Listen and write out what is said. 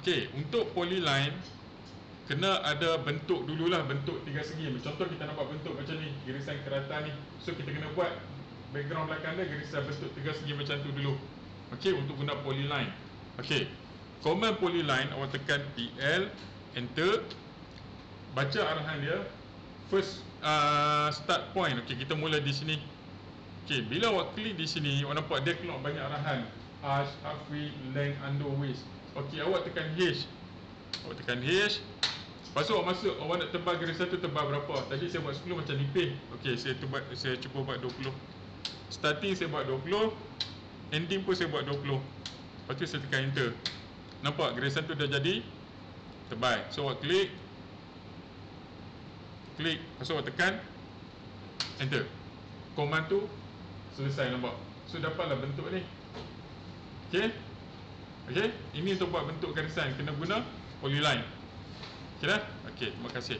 Okey, untuk polyline kena ada bentuk dululah, bentuk tiga segi. Contoh kita nampak bentuk macam ni, girisan kerata ni. So kita kena buat background belakang dia girisan bentuk tiga segi macam tu dulu. Okey, untuk guna polyline. Okey, command polyline, awak tekan PL, enter, baca arahan dia. First start point. Okey, kita mula di sini. Okey, bila awak klik di sini, awak nampak dia keluar banyak arahan. Arch, halfway, length, under, waist. Okey, awak tekan H. Awak tekan H. Lepas tu awak masuk, awak nak tebal garisan tu tebal berapa. Tadi saya buat 10 macam nipis. Okey, saya cuba buat 20. Starting saya buat 20, ending pun saya buat 20. Lepas tu saya tekan enter. Nampak garisan tu dah jadi tebal. So awak klik, lepas tu awak tekan enter. Command tu selesai, nampak. So dapatlah bentuk ni. Okey, ini untuk buat bentuk garisan kena guna polyline. Okey dah? Okey, terima kasih.